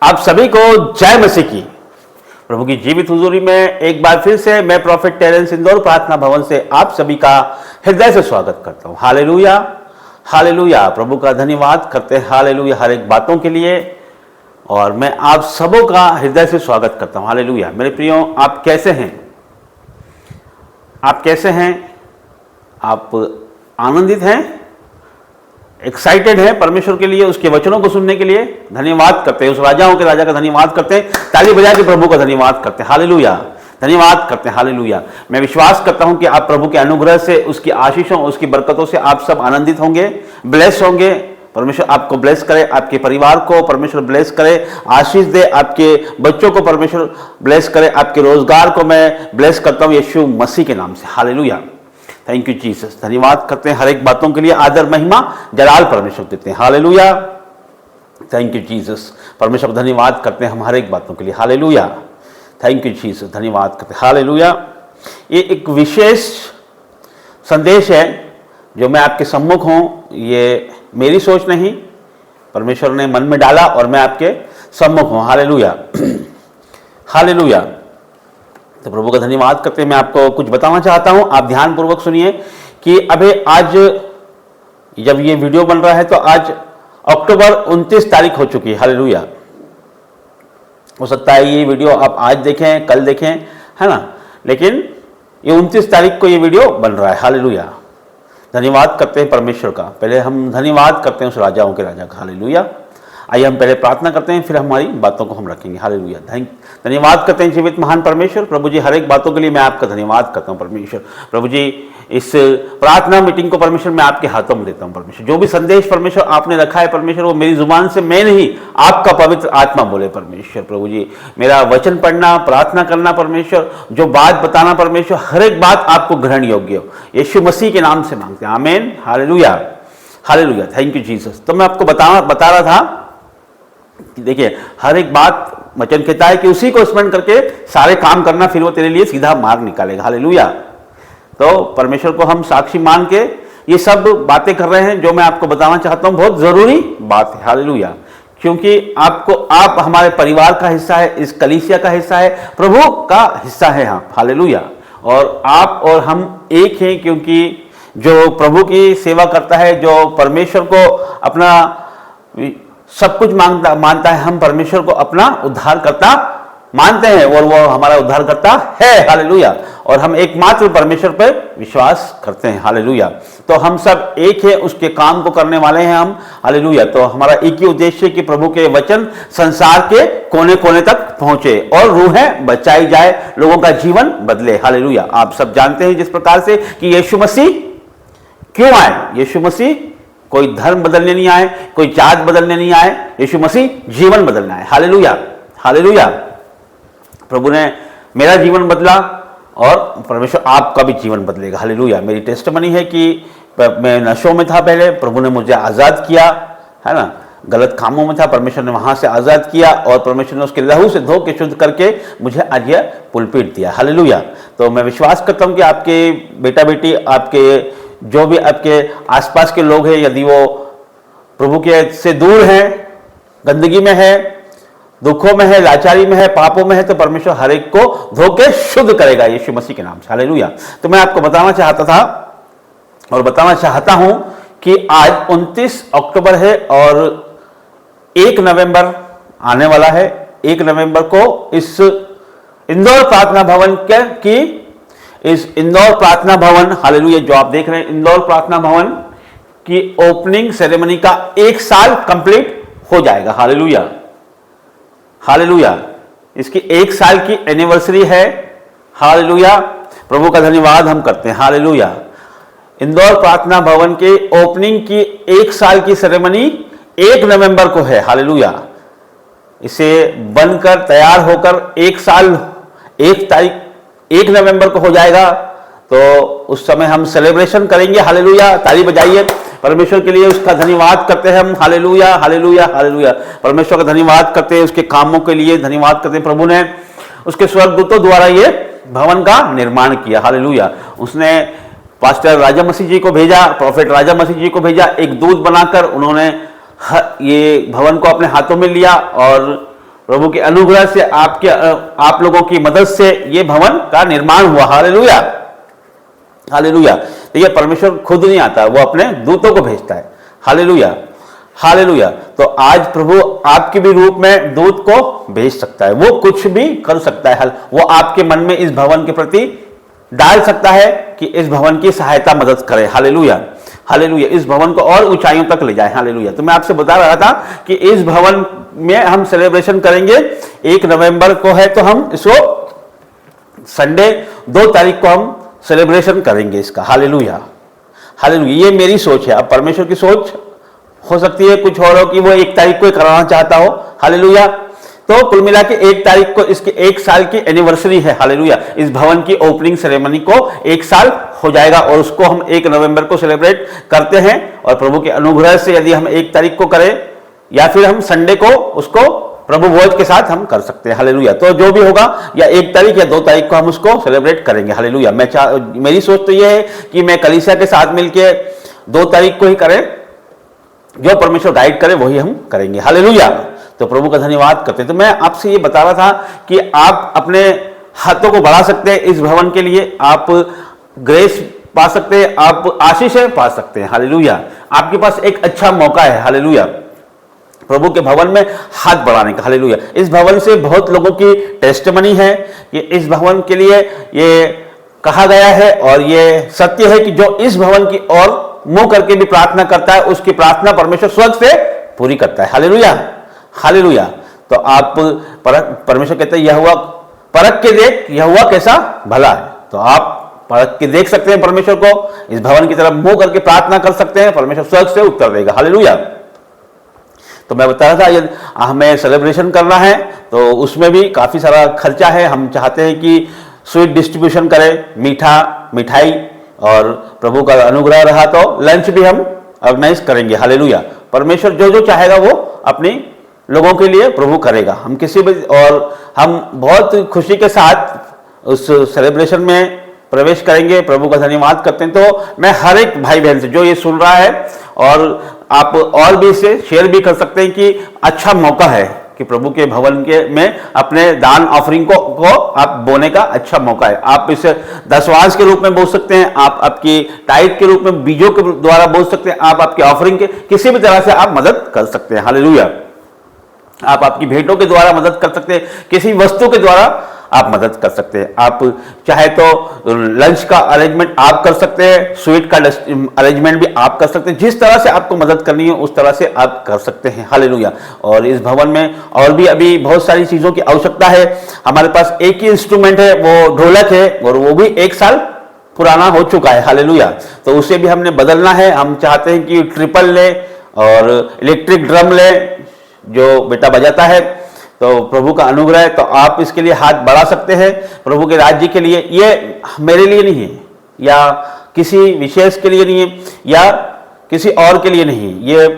आप सभी को जय मसीह की। प्रभु की जीवित हुजूरी में एक बार फिर से मैं प्रॉफिट टेरेंस इंदौर प्रार्थना भवन से आप सभी का हृदय से स्वागत करता हूं। Hallelujah hallelujah. प्रभु का धन्यवाद करते हैं हालेलुया हर एक बातों के लिए, और मैं आप सबों का हृदय से स्वागत करता हूं। हालेलुया। मेरे प्रियो, आप कैसे हैं? आप कैसे हैं? आप आनंदित हैं, एक्साइटेड है परमेश्वर के लिए, उसके वचनों को सुनने के लिए? धन्यवाद करते हैं, उस राजाओं के राजा का धन्यवाद करते हैं, ताली बजा के प्रभु का धन्यवाद करते हैं। हालेलुया, धन्यवाद करते हैं। हालेलुया। मैं विश्वास करता हूं कि आप प्रभु के अनुग्रह से, उसकी आशीषों, उसकी बरकतों से आप सब आनंदित होंगे, ब्लेस होंगे। परमेश्वर आपको ब्लेस करे, आपके परिवार को परमेश्वर ब्लेस करे, आशीष दे, आपके बच्चों को परमेश्वर ब्लेस करे, आपके रोजगार को मैं ब्लेस करता हूं यीशु मसीह के नाम से। हालेलुया। Thank you Jesus. धन्यवाद करते हैं हर एक बातों के लिए, आदर महिमा जलाल परमेश्वर देते हैं। हालेलुया। Thank you Jesus. परमेश्वर को धन्यवाद करते हैं हम हर एक बातों के लिए। हालेलुया। Thank you Jesus. धन्यवाद करते हैं। हालेलुया। ये एक विशेष संदेश है जो मैं आपके सम्मुख हूं। ये मेरी सोच नहीं, परमेश्वर ने मन में डाला और मैं आपके सम्मुख हूं। Hallelujah hallelujah. तो प्रभु का धन्यवाद करते हैं। मैं आपको कुछ बताना चाहता हूं, आप ध्यानपूर्वक सुनिए कि अभी आज जब ये वीडियो बन रहा है तो आज अक्टूबर 29 तारीख हो चुकी है। हालेलुया। हो सकता है ये वीडियो आप आज देखें, कल देखें, है ना, लेकिन ये 29 तारीख को ये वीडियो बन रहा है। हालेलुया। धन्यवाद करते हैं परमेश्वर का। पहले हम धन्यवाद करते हैं उस राजाओं के राजा का। हालेलुया। आइए हम पहले प्रार्थना करते हैं, फिर हमारी बातों को हम रखेंगे। हालेलुया। धन्यवाद करते हैं जीवित महान परमेश्वर। प्रभु जी, हर एक बातों के लिए मैं आपका धन्यवाद करता हूं परमेश्वर। प्रभु जी, इस प्रार्थना मीटिंग को परमेश्वर मैं आपके हाथों में देता हूं परमेश्वर। जो भी संदेश परमेश्वर आपने रखा है परमेश्वर, वो मेरी जुबान से मैं नहीं, आपका पवित्र आत्मा बोले परमेश्वर। प्रभु जी, मेरा वचन पढ़ना, प्रार्थना करना परमेश्वर, जो बात बताना परमेश्वर, हर एक बात आपको ग्रहण योग्य हो, यीशु मसीह के नाम से मांगते हैं। आमीन। Hallelujah hallelujah. Thank you Jesus. तो मैं आपको बता रहा था, देखिए हर एक बात वचन कहता है कि उसी को स्मरण करके सारे काम करना, फिर वो तेरे लिए सीधा मार्ग निकालेगा। हालेलुया। तो परमेश्वर को हम साक्षी मान के ये सब बातें कर रहे हैं जो मैं आपको बताना चाहता हूं, बहुत जरूरी बात है। हालेलुया। क्योंकि आप हमारे परिवार का हिस्सा है, इस कलीसिया का हिस्सा है, प्रभु का हिस्सा है। हाँ, हालेलुया। और आप और हम एक हैं, क्योंकि जो प्रभु की सेवा करता है, जो परमेश्वर को अपना सब कुछ मानता है, हम परमेश्वर को अपना उद्धारकर्ता मानते हैं और वो हमारा उद्धारकर्ता है। हालेलुया। और हम एकमात्र परमेश्वर पर विश्वास करते हैं। हालेलुया। तो हम सब एक है, उसके काम को करने वाले हैं हम। हालेलुया। तो हमारा एक ही उद्देश्य है कि प्रभु के वचन संसार के कोने कोने तक पहुंचे और रूहें बचाई जाए, लोगों का जीवन बदले। हालेलुया। आप सब जानते हैं जिस प्रकार से कि यीशु मसीह क्यों आए। यीशु मसीह कोई धर्म बदलने नहीं आए, कोई जात बदलने नहीं आए, यीशु मसीह जीवन बदलना है। Hallelujah hallelujah. प्रभु ने मेरा जीवन बदला और परमेश्वर आपका भी जीवन बदलेगा। हालेलुया। मेरी टेस्टमनी है कि मैं नशों में था पहले, प्रभु ने मुझे आज़ाद किया, है ना, गलत कामों में था, परमेश्वर ने वहां से आज़ाद किया और परमेश्वर ने उसके लहू से धो के शुद्ध करके मुझे आज यह पुलपीट दिया। हालेलुया। तो मैं विश्वास करता हूं कि आपके बेटा बेटी, आपके जो भी आपके आसपास के लोग हैं, यदि वो प्रभु के से दूर हैं, गंदगी में है, दुखों में है, लाचारी में है, पापों में है, तो परमेश्वर हर एक को धोके शुद्ध करेगा यीशु मसीह के नाम से। हालेलुया। तो मैं आपको बताना चाहता था और बताना चाहता हूं कि आज 29 अक्टूबर है और 1 नवंबर आने वाला है। 1 नवंबर को इस इंदौर प्रार्थना भवन इस इंदौर प्रार्थना भवन, हालेलुया, जो आप देख रहे हैं, इंदौर प्रार्थना भवन की ओपनिंग सेरेमनी का 1 साल कंप्लीट हो जाएगा। Hallelujah hallelujah. इसकी 1 साल की एनिवर्सरी है। हालेलुया। प्रभु का धन्यवाद हम करते हैं। हालेलुया। इंदौर प्रार्थना भवन के ओपनिंग की 1 साल की सेरेमनी 1 नवंबर को है। हालेलुया। इसे बनकर तैयार होकर 1 साल 1 नवंबर को हो जाएगा, तो उस समय हम सेलिब्रेशन करेंगे। हालेलुया। ताली बजाइए परमेश्वर के लिए, उसका धन्यवाद करते हैं हम। Hallelujah hallelujah hallelujah. परमेश्वर का धन्यवाद करते हैं, उसके कामों के लिए धन्यवाद करते हैं। प्रभु ने उसके स्वर्गदूतों द्वारा ये भवन का निर्माण किया। हालेलुया। उसने पास्टर राजा मसीह जी को भेजा, प्रॉफिट राजा मसीह जी को भेजा, एक दूत बनाकर उन्होंने ये भवन को अपने हाथों में लिया और प्रभु के अनुग्रह से आप लोगों की मदद से ये भवन का निर्माण हुआ। Hallelujah, hallelujah. देखिए परमेश्वर खुद नहीं आता, वो अपने दूतों को भेजता है। Hallelujah, hallelujah. तो आज प्रभु आपके भी रूप में दूत को भेज सकता है, वो कुछ भी कर सकता है। वो आपके मन में इस भवन के प्रति डाल सकता है कि इस भवन की सहायता मदद करे। Hallelujah, hallelujah. इस भवन को और ऊंचाइयों तक ले जाए। हालेलुया। तो मैं आपसे बता रहा था कि इस भवन में हम सेलिब्रेशन करेंगे। 1 नवंबर को है, तो हम इसको संडे 2 तारीख को हम सेलिब्रेशन करेंगे इसका। Hallelujah, hallelujah. ये मेरी सोच है। अब परमेश्वर की सोच हो सकती है कुछ और हो कि वो 1 तारीख को कराना चाहता हो। हालेलुया। तो कुल मिला के 1 तारीख को इसके 1 साल की एनिवर्सरी है। हालेलुया। इस भवन की ओपनिंग सेरेमनी को 1 साल हो जाएगा और उसको हम 1 नवंबर को सेलिब्रेट करते हैं। और प्रभु के अनुग्रह से यदि हम 1 तारीख को करें या फिर हम संडे को उसको प्रभु भोज के साथ हम कर सकते हैं। हालेलुया। तो जो भी होगा, या 1 तारीख या 2 तारीख को हम उसको सेलिब्रेट करेंगे। हालेलुया। मेरी सोच तो ये है कि मैं कलीसिया के साथ मिलकर 2 तारीख को ही करें, जो परमेश्वर गाइड करे वही हम करेंगे। हालेलुया। तो प्रभु का धन्यवाद करते हैं। तो मैं आपसे ये बता रहा था कि आप अपने हाथों को बढ़ा सकते हैं इस भवन के लिए, आप ग्रेस पा सकते हैं, आप आशीषें पा सकते हैं। हालेलुया। आपके पास एक अच्छा मौका है। हालेलुया। प्रभु के भवन में हाथ बढ़ाने का। हालेलुया। इस भवन से बहुत लोगों की टेस्टिमनी है कि इस भवन के लिए ये कहा गया है और ये सत्य है कि जो इस भवन की ओर मुंह करके भी प्रार्थना करता है, उसकी प्रार्थना परमेश्वर स्वर्ग से पूरी करता है। Hallelujah, hallelujah. तो आप परमेश्वर कहते हैं यहोवा परख के देख, यहोवा कैसा भला है। तो आप परख के देख सकते हैं परमेश्वर को, इस भवन की तरफ मुंह करके प्रार्थना कर सकते हैं, परमेश्वर स्वर्ग से उत्तर देगा। हालेलुया। तो मैं बता रहा था यदि हमें सेलिब्रेशन करना है तो उसमें भी काफी सारा खर्चा है। हम चाहते हैं कि स्वीट डिस्ट्रीब्यूशन करें, मिठाई, और प्रभु का अनुग्रह रहा तो लंच भी हम ऑर्गेनाइज करेंगे। हालेलुया। परमेश्वर जो जो चाहेगा वो अपनी लोगों के लिए प्रभु करेगा। हम किसी भी, और हम बहुत खुशी के साथ उस सेलिब्रेशन में प्रवेश करेंगे। प्रभु का धन्यवाद करते हैं। तो मैं हर एक भाई बहन से जो ये सुन रहा है, और आप और भी इसे शेयर भी कर सकते हैं कि अच्छा मौका है कि प्रभु के भवन के में अपने दान ऑफरिंग को आप बोने का अच्छा मौका है। आप इसे दशवांश के रूप में बोल सकते हैं, आप आपकी टाइट के रूप में बीजों के द्वारा बोल सकते हैं, आप आपकी ऑफरिंग के किसी भी तरह से आप मदद कर सकते हैं। हालेलुया। आप आपकी भेंटों के द्वारा मदद कर सकते हैं, किसी वस्तु के द्वारा आप मदद कर सकते हैं। आप चाहे तो लंच का अरेंजमेंट आप कर सकते हैं, स्वीट का अरेंजमेंट भी आप कर सकते हैं। जिस तरह से आपको मदद करनी है उस तरह से आप कर सकते हैं। हालेलुया। और इस भवन में और भी अभी बहुत सारी चीजों की आवश्यकता है। हमारे पास एक ही इंस्ट्रूमेंट है, वो ढोलक है, और वो भी 1 साल पुराना हो चुका है। हालेलुया। तो उसे भी हमने बदलना है। हम चाहते हैं कि ट्रिपल ले और इलेक्ट्रिक ड्रम ले, जो बेटा बजाता है। तो प्रभु का अनुग्रह है, तो आप इसके लिए हाथ बढ़ा सकते हैं प्रभु के राज्य के लिए। ये मेरे लिए नहीं है, या किसी विशेष के लिए नहीं है, या किसी और के लिए नहीं है। ये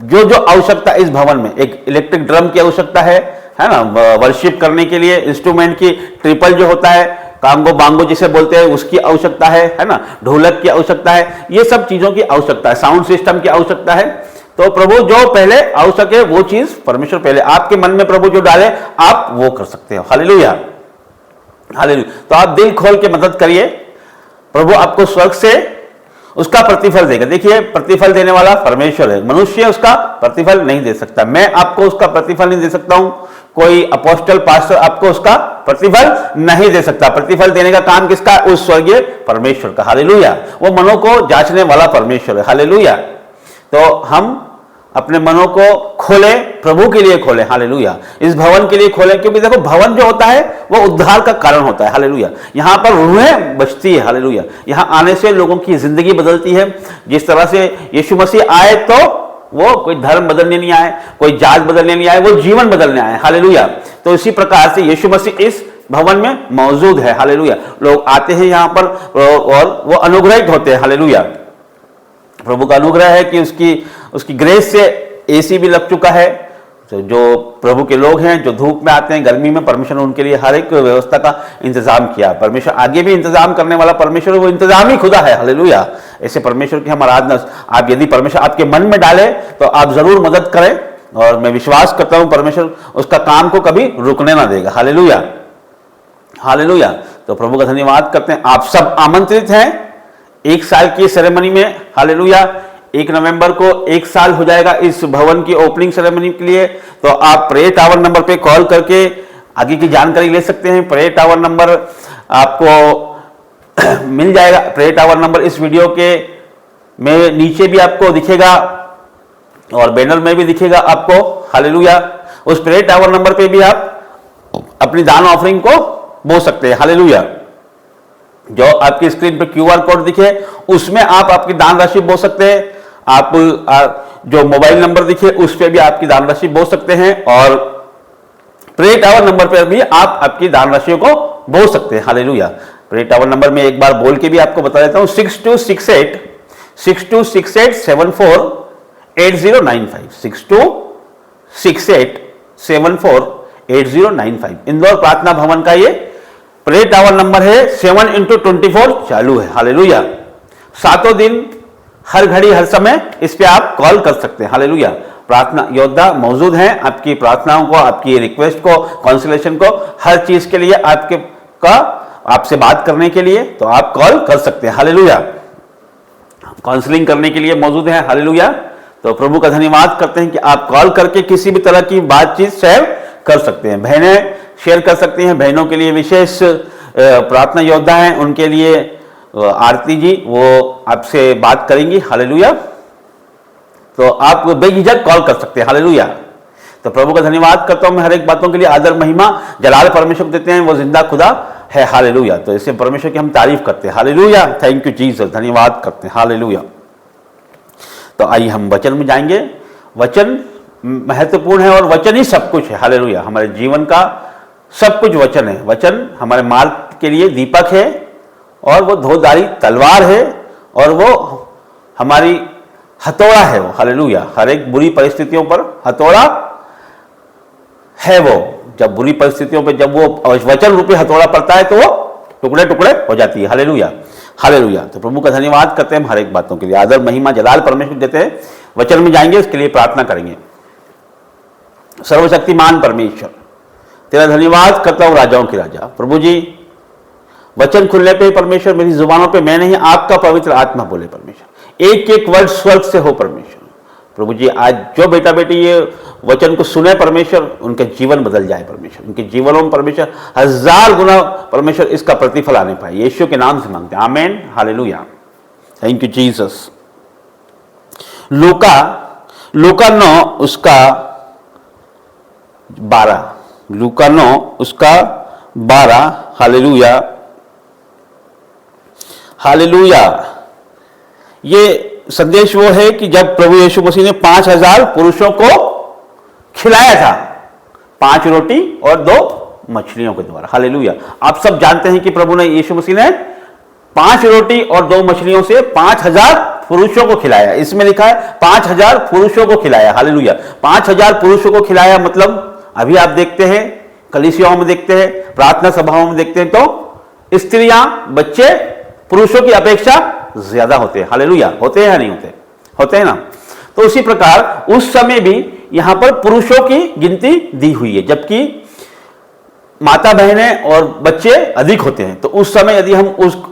जो जो आवश्यकता इस भवन में, एक इलेक्ट्रिक ड्रम की आवश्यकता है ना, वर्शिप करने के लिए इंस्ट्रूमेंट की ट्रिपल जो होता है, कांगो बांगो जिसे बोलते हैं, उसकी आवश्यकता है ना, ढोलक की आवश्यकता है, ये सब चीजों की आवश्यकता है, साउंड सिस्टम की आवश्यकता है। तो प्रभु जो पहले आवश्यक है वो चीज परमेश्वर पहले आपके मन में प्रभु जो डाले आप वो कर सकते हो। Hallelujah, hallelujah. तो आप दिल खोल के मदद करिए, प्रभु आपको स्वर्ग से उसका प्रतिफल देगा। देखिए, प्रतिफल देने वाला परमेश्वर है, मनुष्य उसका प्रतिफल नहीं दे सकता। मैं आपको उसका प्रतिफल नहीं दे सकता हूं, कोई अपोस्टल पास्टर आपको उसका प्रतिफल नहीं दे सकता। प्रतिफल देने का काम किसका? उस स्वर्गीय परमेश्वर का। हालेलुया। वो मनों को जांचने वाला परमेश्वर है। हालेलुया। तो हम अपने मनों को खोले, प्रभु के लिए खोले। हालेलुया। इस भवन के लिए खोले, क्योंकि देखो भवन जो होता है वो उद्धार का कारण होता है। हालेलुया। यहां पर रूहें बचती है। हालेलुया। यहां आने से लोगों की जिंदगी बदलती है। जिस तरह से यीशु मसीह आए तो वो कोई धर्म बदलने नहीं आए, कोई जात बदलने नहीं आए, वो जीवन बदलने आए। हालेलुया। तो इसी प्रकार से यीशु मसीह इस भवन में मौजूद है। हालेलुया। लोग आते हैं यहां पर और वो अनुग्रहित होते हैं। हालेलुया। प्रभु का अनुग्रह है कि उसकी ग्रेस से एसी भी लग चुका है। तो जो प्रभु के लोग हैं, जो धूप में आते हैं, गर्मी में, परमेश्वर ने उनके लिए हर एक व्यवस्था का इंतजाम किया। परमेश्वर आगे भी इंतजाम करने वाला परमेश्वर, वो इंतजाम ही खुदा है। हालेलुया। ऐसे परमेश्वर की हम आराधना, आप यदि परमेश्वर आपके मन में डाले तो आप जरूर मदद करें, और मैं विश्वास करता हूं परमेश्वर उसका काम को कभी रुकने ना देगा। Hallelujah, hallelujah. तो प्रभु का धन्यवाद करते हैं। आप सब आमंत्रित हैं 1 साल की सेरेमनी में। हालेलुया। 1 नवंबर को 1 साल हो जाएगा इस भवन की ओपनिंग सेरेमनी के लिए। तो आप प्रेयर टावर नंबर पे कॉल करके आगे की जानकारी ले सकते हैं। प्रेयर टावर नंबर आपको मिल जाएगा। प्रेयर टावर नंबर इस वीडियो के में नीचे भी आपको दिखेगा और बैनर में भी दिखेगा आपको। हालेलुया। उस प्रेयर टावर नंबर पे भी आप अपनी दान ऑफरिंग को बोल सकते हैं। हालेलुया। जो आपकी स्क्रीन पे QR कोड दिखे उसमें आप आपकी दान राशि बोल सकते हैं। आप जो मोबाइल नंबर दिखे उस पे भी आपकी दान राशि बोल सकते हैं और प्रेयर टावर नंबर पर भी आप आपकी दान राशियों को बोल सकते हैं। हालेलुया। प्रेयर टावर नंबर में एक बार बोल के भी आपको बता देता हूं, 6268-748095 6268-748095 इंदौर प्रार्थना भवन का ये प्रेयर टावर नंबर है। 7/24 चालू है। हालेलुया। 7 दिन हर घड़ी हर समय इस पे आप कॉल कर सकते हैं। हालेलुया। प्रार्थना योद्धा मौजूद हैं आपकी प्रार्थनाओं को, आपकी रिक्वेस्ट को, काउंसलेशन को, हर चीज के लिए आपसे बात करने के लिए तो आप कॉल कर सकते हैं। हालेलुया। काउंसलिंग करने के लिए मौजूद हैं। हालेलुया। तो प्रभु का धन्यवाद करते हैं कि आप कॉल करके किसी भी तरह की बातचीत शेयर कर सकते हैं। बहनें शेयर कर सकती हैं। बहनों के लिए विशेष प्रार्थना योद्धा हैं, उनके लिए आरती जी वो आपसे बात करेंगी। हालेलुया। तो आप बेझिझक कॉल कर सकते हैं। हालेलुया। तो प्रभु का धन्यवाद करता हूं मैं। हर एक बातों के लिए आदर महिमा जलाल परमेश्वर को देते हैं, वो जिंदा खुदा है। हालेलुया। तो इससे परमेश्वर की हम तारीफ करते हैं। हालेलुया। Thank you Jesus. धन्यवाद करते हैं। हालेलुया। तो आइए हम वचन में जाएंगे। वचन महत्वपूर्ण है और वचन ही सब कुछ है। हालेलुया। हमारे जीवन का सब कुछ वचन है। वचन हमारे मार्ग के लिए दीपक है और वो धोधारी तलवार है और वो हमारी हथौड़ा है। वो हालेलुया। हर एक बुरी परिस्थितियों पर हथौड़ा है। वो जब बुरी परिस्थितियों पर जब वो वचन रूपी हथौड़ा पड़ता है तो वो टुकड़े टुकड़े हो जाती है। हालेलुया। हालेलुया। तो प्रभु का धन्यवाद करते हैं हम हर एक बातों के लिए। आदर महिमा जलाल परमेश्वर देते हैं। वचन में जाएंगे, इसके लिए प्रार्थना करेंगे। सर्वशक्तिमान परमेश्वर तेरा धन्यवाद करता हूं राजाओं के राजा। प्रभु जी वचन खुलने पे परमेश्वर मेरी जुबानों पे मैं नहीं आपका पवित्र आत्मा बोले परमेश्वर। एक एक वर्ड स्वर्ग से हो परमेश्वर। प्रभु जी आज जो बेटा बेटी ये वचन को सुने परमेश्वर उनके जीवन बदल जाए परमेश्वर। उनके जीवनों में परमेश्वर 1000 गुना परमेश्वर इसका प्रतिफल आने पाए। यीशु के नाम से मांगते हैं। आमेन। हालेलुया। Thank you Jesus. लूका 9 उसका 12। लूका 9 उसका 12। हालेलुया। हालेलुया। ये संदेश वो है कि जब प्रभु यीशु मसीह ने 5000 पुरुषों को खिलाया था 5 रोटी और 2 मछलियों के द्वारा। हालेलुया। आप सब जानते हैं कि प्रभु ने यीशु मसीह ने 5 रोटी और 2 मछलियों से 5000 पुरुषों को खिलाया। इसमें लिखा है 5000 पुरुषों को खिलाया। हालेलुया। 5000 पुरुषों को खिलाया मतलब अभी आप देखते हैं कलीसियाओं में देखते हैं, प्रार्थना सभाओं में देखते हैं तो स्त्रियां बच्चे पुरुषों की अपेक्षा ज्यादा होते हैं। हालेलुया। होते हैं या नहीं होते? होते हैं ना। तो उसी प्रकार उस समय भी यहां पर पुरुषों की गिनती दी हुई है जबकि माता बहनें और बच्चे अधिक होते हैं। तो उस समय यदि हम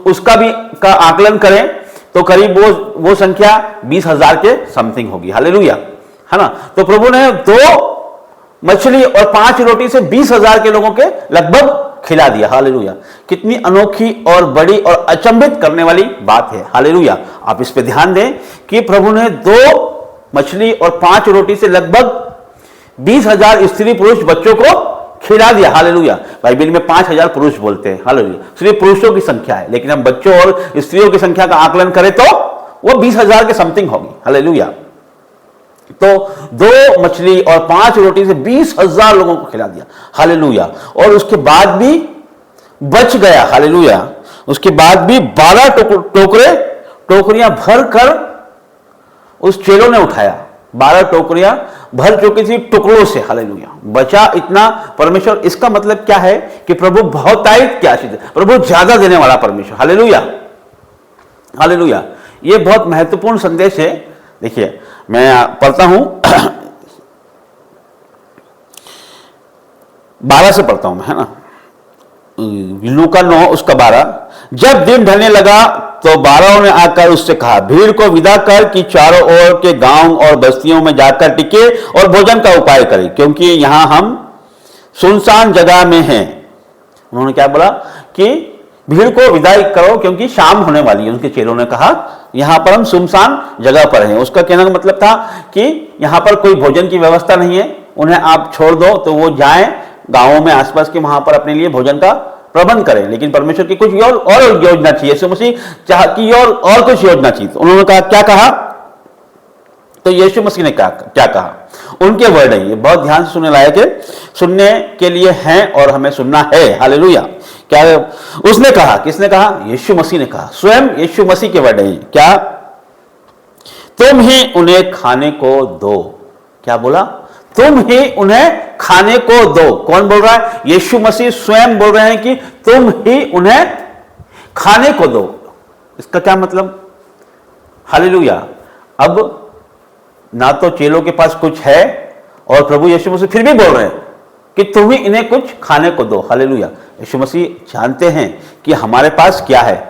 उसका भी का आकलन करें तो करीब वो संख्या 20,000 के समथिंग होगी। हालेलुया। है ना। तो प्रभु ने 2 मछली और 5 रोटी से 20,000 के लोगों के लगभग खिला दिया। हालेलुया। कितनी अनोखी और बड़ी और अचंभित करने वाली बात है। हालेलुया। आप इस पे ध्यान दें कि प्रभु ने 2 मछली और 5 रोटी से लगभग 20,000 स्त्री पुरुष बच्चों को खिला दिया। हालेलुया। बाइबल में 5,000 पुरुष बोलते हैं। हालेलुया। सिर्फ पुरुषों की संख्या है लेकिन हम बच्चों और स्त्रियों की संख्या का आकलन करें तो वो 20,000 के समथिंग होगी। हालेलुया। तो 2 मछली और 5 रोटी से 20,000 लोगों को खिला दिया। हालेलुया। और उसके बाद भी बच गया। हालेलुया। उसके बाद भी 12 टोकरियां भर कर उस चेलों ने उठाया। 12 टोकरियां भर चुकी थी टुकड़ों से। हालेलुया। बचा इतना परमेश्वर। इसका मतलब क्या है कि प्रभु बहुतायत के आशीष है। प्रभु ज्यादा देने वाला परमेश्वर। हालेलुया। हालेलुया। ये बहुत महत्वपूर्ण संदेश है। देखिए मैं पढ़ता हूं 12 से पढ़ता हूं मैं, है ना, लूका 9 उसका 12। जब दिन ढलने लगा तो 12 ने आकर उससे कहा, भीड़ को विदा कर कि चारों ओर के गांव और बस्तियों में जाकर टिके और भोजन का उपाय करें, क्योंकि यहां हम सुनसान जगह में हैं। उन्होंने क्या बोला कि भीड़ को विदाई करो क्योंकि शाम होने वाली है। उनके चेलों ने कहा यहां पर हम सुनसान जगह पर हैं। उसका कहने का मतलब था कि यहां पर कोई भोजन की व्यवस्था नहीं है, उन्हें आप छोड़ दो तो वो जाएं गांवों में आसपास के, वहां पर अपने लिए भोजन का प्रबंध करें। लेकिन परमेश्वर की कुछ और योजना चाहिए, यीशु मसीह चाह की और कुछ योजना चाहिए। तो उन्होंने कहा, क्या कहा? तो यीशु मसीह ने क्या कहा? उनके वर्ड है ये, बहुत ध्यान से सुनने लायक है, सुनने के लिए हैं और हमें सुनना है। हालेलुया। क्या उसने कहा? किसने कहा? यीशु मसीह ने कहा, स्वयं यीशु मसीह के वर्ड है। क्या? तुम ही उन्हें खाने को दो। क्या बोला? तुम ही उन्हें खाने को दो। कौन बोल रहा है? यीशु मसीह स्वयं बोल रहे हैं कि तुम ही उन्हें खाने को दो। इसका क्या मतलब? हालेलुया। अब ना तो चेलों के पास कुछ है और प्रभु यीशु मसीह फिर भी बोल रहे हैं कि तुम ही इन्हें कुछ खाने को दो। हालेलुया। यीशु मसीह जानते हैं कि हमारे पास क्या है।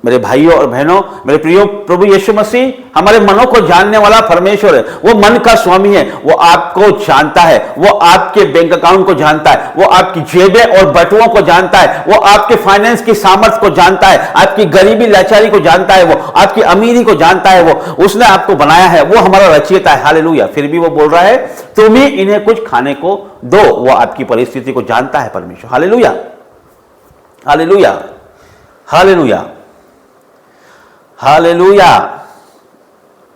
मेरे भाइयों और बहनों, मेरे प्रियो, प्रभु यीशु मसीह हमारे मनों को जानने वाला परमेश्वर है। वो मन का स्वामी है। वो आपको जानता है, वो आपके बैंक अकाउंट को जानता है, वो आपकी जेबें और बटुओं को जानता है, वो आपके फाइनेंस की सामर्थ्य को जानता है, आपकी गरीबी लाचारी को जानता है, वो आपकी अमीरी को जानता है। वो उसने आपको बनाया है, वो हमारा रचयिता है। हालेलुया। फिर भी वो बोल रहा है तुम ही इन्हें कुछ खाने को दो। वो आपकी परिस्थिति को जानता है परमेश्वर। Hallelujah, hallelujah, hallelujah, hallelujah.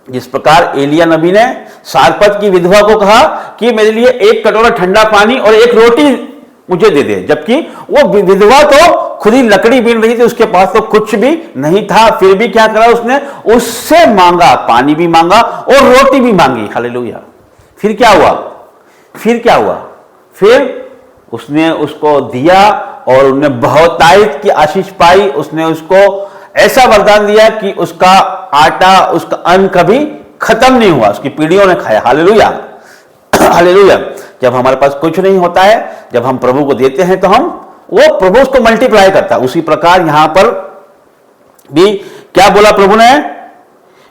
जिस प्रकार एलिया नबी ने सारपत की विधवा को कहा कि मेरे लिए एक कटोरा ठंडा पानी और एक रोटी मुझे दे दे, जबकि वो विधवा तो खुद ही लकड़ी बीन रही थी, उसके पास तो कुछ भी नहीं था, फिर भी क्या करा उसने? उससे मांगा, पानी भी मांगा और रोटी भी मांगी। हालेलुया। फिर क्या हुआ? फिर क्या हुआ? फिर उसने उसको दिया और उन्होंने बहुतायत की आशीष पाई। उसने उसको ऐसा वरदान दिया कि उसका आटा, उसका अन्न कभी खत्म नहीं हुआ, उसकी पीढ़ियों ने खाया। Hallelujah, hallelujah. जब हमारे पास कुछ नहीं होता है, जब हम प्रभु को देते हैं तो वो प्रभु उसको मल्टीप्लाई करता है। उसी प्रकार यहां पर भी क्या बोला प्रभु ने?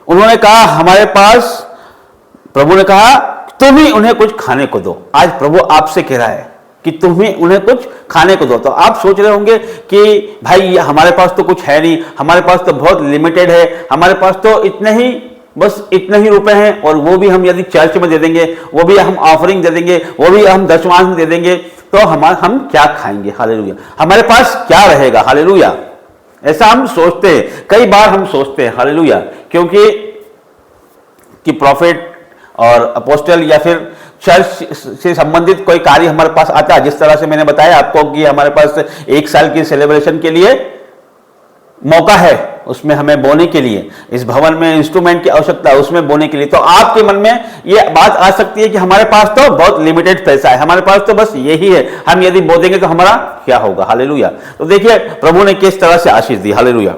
उन्होंने कहा हमारे पास, प्रभु ने कहा तुम ही उन्हें कुछ खाने को दो। आज प्रभु आपसे कह रहा है कि तुम ही उन्हें कुछ खाने को दो। तो आप सोच रहे होंगे कि भाई हमारे पास तो कुछ है नहीं, हमारे पास तो बहुत लिमिटेड है, हमारे पास तो इतने ही, बस इतने ही रुपए हैं, और वो भी हम यदि चर्च में दे देंगे, वो भी हम ऑफरिंग दे देंगे, वो भी हम दशमांश दे देंगे, तो हम क्या खाएंगे? हालेलुया। हमारे पास क्या रहेगा? हालेलुया। ऐसा हम सोचते हैं, कई बार हम सोचते हैं। हालेलुया। क्योंकि कि प्रॉफिट और अपोस्टल या फिर चर्च से संबंधित कोई कार्य हमारे पास आता है, जिस तरह से मैंने बताया आपको कि हमारे पास 1 साल की सेलिब्रेशन के लिए मौका है, उसमें हमें बोने के लिए, इस भवन में इंस्ट्रूमेंट की आवश्यकता है, उसमें बोने के लिए। तो आपके मन में यह बात आ सकती है कि हमारे पास तो बहुत लिमिटेड पैसा है, हमारे पास तो बस यही है, हम यदि बो देंगे तो हमारा क्या होगा? हालेलुया। तो देखिए प्रभु ने किस तरह से आशीष दी। हालेलुया।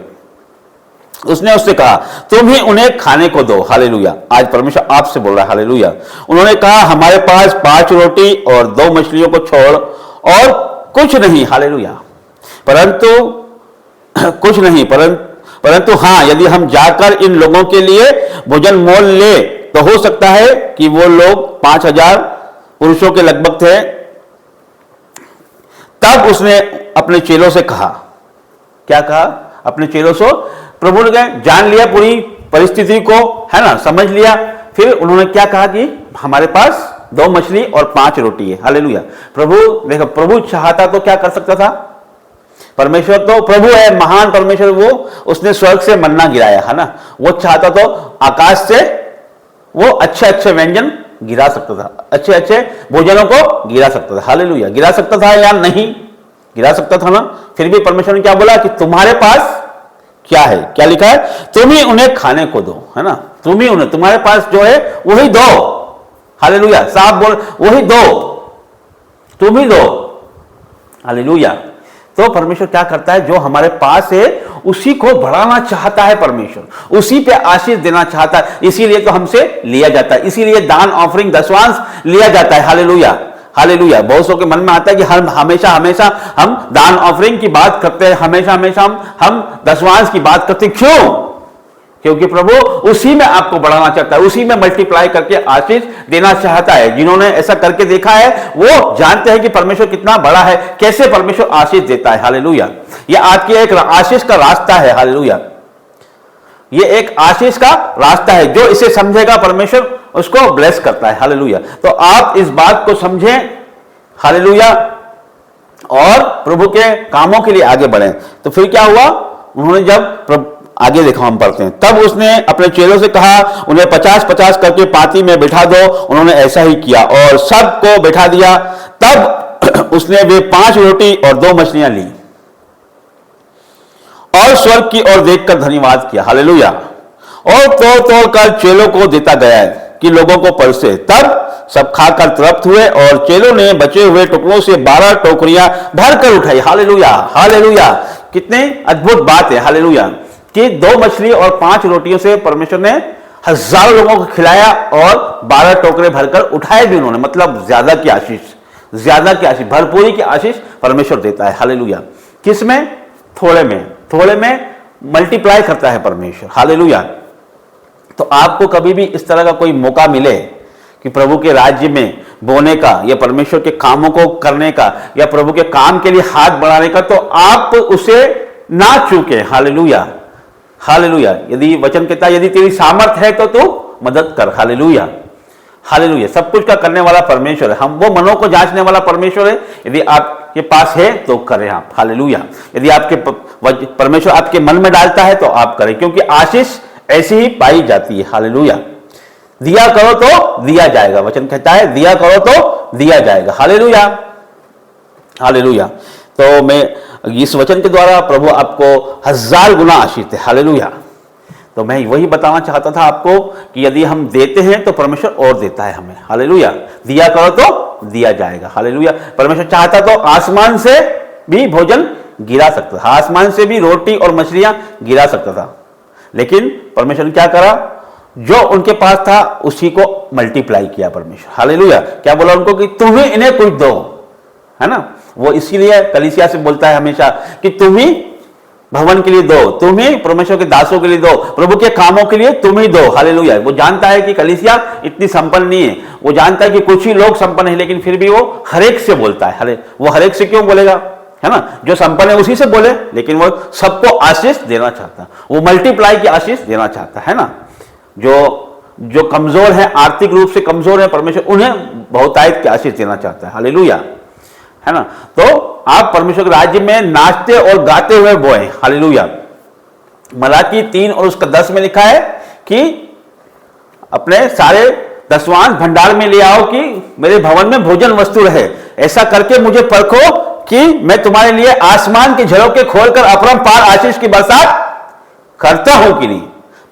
उसने उससे कहा तुम ही उन्हें खाने को दो। हालेलुया। आज परमेश्वर आपसे बोल रहा है। हालेलुया। उन्होंने कहा हमारे पास 5 रोटी और 2 मछलियों को छोड़ और कुछ नहीं। हालेलुया। परंतु कुछ नहीं, परंतु हाँ, यदि हम जाकर इन लोगों के लिए भोजन मोल ले तो हो सकता है कि वो लोग 5000 पुरुषों के लगभग थे। तब उसने अपने चेलों से कहा, क्या कहा? अपने चेलों से, प्रभु ने जान लिया पूरी परिस्थिति को, है ना, समझ लिया। फिर उन्होंने क्या कहा कि हमारे पास 2 मछली और 5 रोटी है। हालेलुया। प्रभु देखो, प्रभु चाहता तो क्या कर सकता था? परमेश्वर तो प्रभु है, महान परमेश्वर, वो उसने स्वर्ग से मन्ना गिराया, है ना। वो चाहता तो आकाश से वो अच्छे अच्छे व्यंजन गिरा सकता था, अच्छे अच्छे भोजनों को गिरा सकता था। हालेलुया। गिरा सकता था या नहीं? गिरा सकता था ना। फिर भी परमेश्वर ने क्या बोला कि तुम्हारे पास क्या है? क्या लिखा है? तुम ही उन्हें खाने को दो, है ना। तुम ही उन्हें, तुम्हारे पास जो है वही दो। हालेलुया। साफ बोल, वही दो, तुम ही दो। हालेलुया। तो परमेश्वर क्या करता है? जो हमारे पास है उसी को बढ़ाना चाहता है परमेश्वर, उसी पे आशीष देना चाहता है। इसीलिए तो हमसे लिया जाता है, इसीलिए दान, ऑफरिंग, दशवांश लिया जाता है। Hallelujah, hallelujah. बहुत सौ के मन में आता है कि हम हमेशा हमेशा हम दान ऑफरिंग की बात करते हैं, हमेशा हमेशा हम दशमांश की बात करते हैं। क्यों? क्योंकि प्रभु उसी में आपको बढ़ाना चाहता है, उसी में मल्टीप्लाई करके आशीष देना चाहता है। जिन्होंने ऐसा करके देखा है वो जानते हैं कि परमेश्वर कितना बड़ा है, कैसे परमेश्वर आशीष देता है। हालेलुया। ये आपकी एक आशीष का रास्ता है। हालेलुया। ये एक आशीष का रास्ता है, जो इसे समझेगा परमेश्वर उसको ब्लेस करता है। हालेलुया। तो आप इस बात को समझें। हालेलुया। और प्रभु के कामों के लिए आगे बढ़ें। तो फिर क्या हुआ? उन्होंने जब आगे देखो, हम पढ़ते हैं, तब उसने अपने चेलों से कहा, उन्हें 50-50 करके पाती में बिठा दो। उन्होंने ऐसा ही किया और सबको बिठा दिया। तब उसने वे 5 रोटी और 2 मछलियां ली और स्वर्ग की ओर देखकर धन्यवाद किया। हालेलुया। और तोड़ तोड़ कर चेलों को देता गया कि लोगों को परसे। तब सब खाकर तृप्त हुए और चेलों ने बचे हुए टुकड़ों से 12 टोकरियां भरकर उठाई। हालेलुया। हालेलुया। कितने अद्भुत बात है। हालेलुया। कि 2 मछली और 5 रोटियों से परमेश्वर ने हजारों लोगों को खिलाया और 12 टोकरे भरकर उठाए भी उन्होंने। मतलब ज्यादा की आशीष, ज्यादा की आशीष, भरपूरी की आशीष परमेश्वर देता है। हालेलुया। किसमें? थोड़े में, थोड़े में मल्टीप्लाई करता है परमेश्वर। हालेलुया। तो आपको कभी भी इस तरह का कोई मौका मिले कि प्रभु के राज्य में बोने का या परमेश्वर के कामों को करने का या प्रभु के काम के लिए हाथ बढ़ाने का, तो आप उसे ना चूके। हालेलुया। हालेलुया। यदि वचन कहता है यदि तेरी सामर्थ है तो तू मदद कर। हालेलुया। हालेलुया। सब कुछ का करने वाला परमेश्वर है। हम वो मनों को जांचने वाला परमेश्वर है। यदि आपके पास है तो करें आप। हालेलुया। यदि आपके परमेश्वर आपके मन में डालता है तो आप करें, क्योंकि आशीष ऐसी ही पाई जाती है। हालेलुया। दिया करो तो दिया जाएगा। वचन कहता है दिया करो तो दिया जाएगा। हालेलुया। हालेलुया। तो मैं इस वचन के द्वारा प्रभु आपको 1000 गुना आशीष दे। हालेलुया। तो मैं वही बताना चाहता था आपको कि यदि हम देते हैं तो परमेश्वर और देता है हमें। हालेलुया। दिया करो तो दिया जाएगा। हालेलुया। परमेश्वर चाहता तो आसमान से भी भोजन गिरा सकता था, आसमान से भी रोटी और मछलियां गिरा सकता था, लेकिन परमेश्वर ने क्या करा? जो उनके पास था उसी को मल्टीप्लाई किया परमेश्वर। हालेलुया। क्या बोला उनको? कि तुम्हें इन्हें कुछ दो, है ना। वो इसीलिए कलीसिया से बोलता है हमेशा कि तुम ही भवन के लिए दो, तुम ही परमेश्वर के दासों के लिए दो, प्रभु के कामों के लिए तुम ही दो। हालेलुया। वो जानता है कि कलीसिया इतनी संपन्न नहीं है, वो जानता है कि कुछ ही लोग संपन्न है, लेकिन फिर भी वो हरेक से बोलता है। वो हरेक से क्यों बोलेगा? है ना। जो संपन्न है उसी से बोले, लेकिन वो सबको आशीष देना चाहता है, वो मल्टीप्लाई की आशीष देना चाहता है ना। जो कमजोर है, आर्थिक रूप से कमजोर है, परमेश्वर उन्हें बहुतायत की आशीष देना चाहता है। हालेलुया। है ना। तो आप परमेश्वर के राज्य में नाचते और गाते हुए बोए। हालेलुया। मलाकी 3 और उसका 10 में लिखा है कि अपने सारे दशवांश भंडार में ले आओ कि मेरे भवन में भोजन वस्तु रहे। ऐसा करके मुझे परखो कि मैं तुम्हारे लिए आसमान के झरोखे खोलकर अपरंपार आशीष की बरसात करता हूं कि नहीं।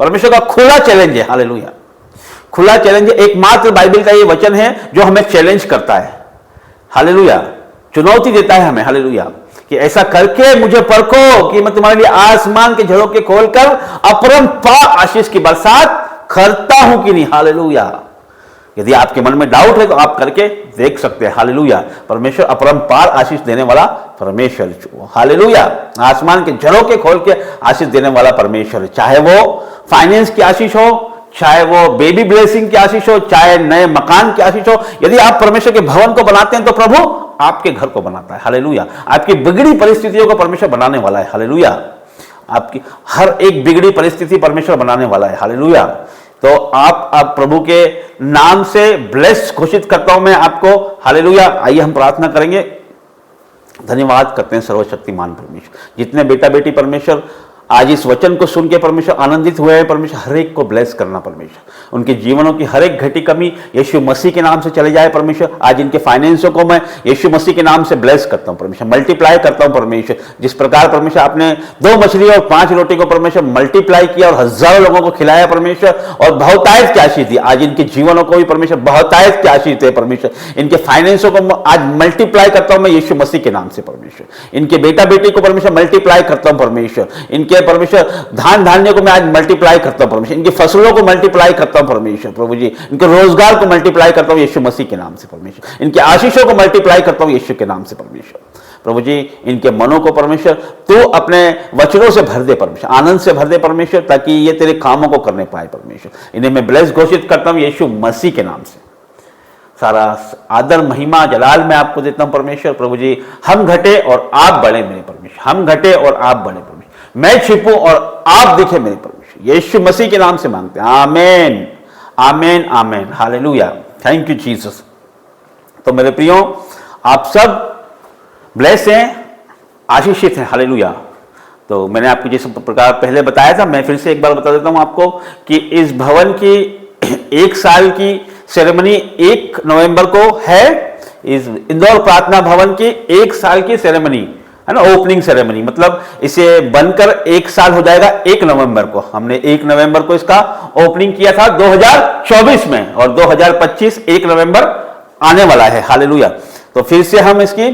परमेश्वर का खुला चैलेंज है। हालेलुया। खुला चैलेंज है। एकमात्र बाइबल का ये वचन है जो हमें चैलेंज करता है। हालेलुया। चुनौती देता है हमें। हालेलुया। कि ऐसा करके मुझे परखो कि मैं तुम्हारे लिए आसमान के झरोखे खोलकर अपरंपार आशीष की बरसात करता हूं कि नहीं। हालेलुया। यदि आपके मन में डाउट है तो आप करके देख सकते हैं। हालेलुया। परमेश्वर अपरंपार आशीष देने वाला परमेश्वर। हालेलुया। आसमान के झरोखे खोल के आशीष देने वाला परमेश्वर, चाहे वो फाइनेंस की आशीष हो, चाहे वो बेबी ब्लेसिंग की आशीष हो, चाहे नए मकान की आशीष हो। यदि आप परमेश्वर के भवन को बनाते हैं तो प्रभु आपके घर को बनाता है। हालेलुया। आपकी बिगड़ी परिस्थितियों को परमेश्वर बनाने वाला है। हालेलुया। आपकी हर एक बिगड़ी परिस्थिति परमेश्वर बनाने वाला है। हालेलुया। तो आप प्रभु के नाम से ब्लेस घोषित करता हूं मैं आपको। हालेलुया। आइए हम प्रार्थना करेंगे। धन्यवाद करते हैं सर्वशक्तिमान परमेश्वर, जितने बेटा बेटी परमेश्वर आज इस वचन को सुन के परमेश्वर आनंदित हुए हैं। परमेश्वर हर एक को ब्लेस करना परमेश्वर, उनके जीवनों की हर एक घटी कमी यीशु मसीह के नाम से चले जाए परमेश्वर। आज इनके फाइनेंसों को मैं यीशु मसीह के नाम से ब्लेस करता हूं परमेश्वर, मल्टीप्लाई करता हूं परमेश्वर। जिस प्रकार परमेश्वर आपने 2 मछली और 5 रोटी को परमेश्वर मल्टीप्लाई किया और हजारों लोगों को खिलाया परमेश्वर, और बहुतायत की आशीष दी। आज इनके जीवनों को भी परमेश्वर बहुतायत की आशीष दे परमेश्वर। इनके फाइनेंसों को आज मल्टीप्लाई करता हूं मैं यीशु मसीह के नाम से परमेश्वर। इनके बेटा बेटी को परमेश्वर मल्टीप्लाई करता हूं परमेश्वर। इनके इनके परमेश्वर धान धान्य को मैं आज मल्टीप्लाई करता हूं परमेश्वर, इनकी फसलों को मल्टीप्लाई करता हूं परमेश्वर प्रभु जी, इनके रोजगार को मल्टीप्लाई करता हूं यीशु मसीह के नाम से परमेश्वर, इनके आशीषों को मल्टीप्लाई करता हूं यीशु के नाम से परमेश्वर प्रभु जी। इनके मनों को परमेश्वर तू अपने वचनों से भर दे परमेश्वर, आनंद से भर दे परमेश्वर, ताकि ये तेरे कामों को करने पाए परमेश्वर। इन्हें मैं ब्लेस घोषित करता हूं यीशु मसीह के नाम से। सारा आदर महिमा जलाल मैं आपको देता हूं परमेश्वर प्रभु जी। हम घटे और आप बढ़े मेरे परमेश्वर, हम घटे और आप बढ़े परमेश्वर, मैं छिपूं और आप दिखे मेरे परमेश्वर, यीशु मसीह के नाम से मांगते हैं, आमीन आमीन आमीन, हालेलुया, थैंक यू जीसस। तो मेरे प्रियो, आप सब ब्लेस हैं, आशीषित हैं, हालेलुया। तो मैंने आपको जिस प्रकार पहले बताया था, मैं फिर से एक बार बता देता हूं आपको कि इस भवन की 1 साल की सेरेमनी 1 नवंबर को है। इस इंदौर प्रार्थना भवन की 1 साल की सेरेमनी है ना, ओपनिंग सेरेमनी, मतलब इसे बनकर 1 साल हो जाएगा 1 नवंबर को। हमने 1 नवंबर को इसका ओपनिंग किया था 2024 में, और 2025 1 नवंबर आने वाला है, हालेलुया। तो फिर से हम इसकी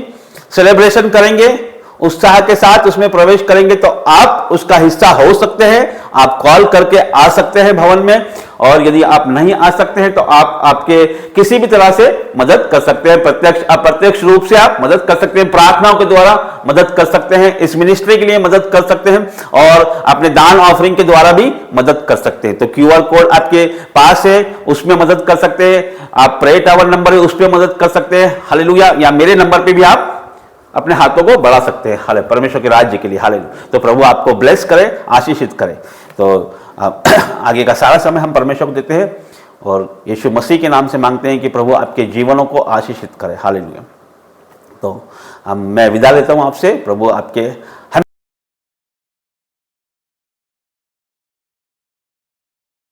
सेलिब्रेशन करेंगे, उत्साह के साथ उसमें प्रवेश करेंगे। तो आप उसका हिस्सा हो सकते हैं, आप कॉल करके आ सकते हैं भवन में, और यदि आप नहीं आ सकते हैं तो आप आपके किसी भी तरह से मदद कर सकते हैं, प्रत्यक्ष अप्रत्यक्ष रूप से आप मदद कर सकते हैं, प्रार्थनाओं के द्वारा मदद कर सकते हैं, इस मिनिस्ट्री के लिए मदद कर सकते हैं, और अपने दान ऑफरिंग के द्वारा भी मदद कर सकते हैं। तो QR कोड आपके पास है, उसमें मदद कर सकते हैं। आप प्रे टावर नंबर है, उस पर मदद कर सकते हैं, हालेलुया। या मेरे नंबर पर भी आप अपने हाथों को बढ़ा सकते हैं, हाले परमेश्वर के राज्य के लिए, हालेलुया। तो प्रभु आपको ब्लेस करे, आशीषित करे। तो आगे का सारा समय हम परमेश्वर को देते हैं और यीशु मसीह के नाम से मांगते हैं कि प्रभु आपके जीवनों को आशीषित करे, हालेलुया। तो मैं विदा लेता हूं आपसे, प्रभु आपके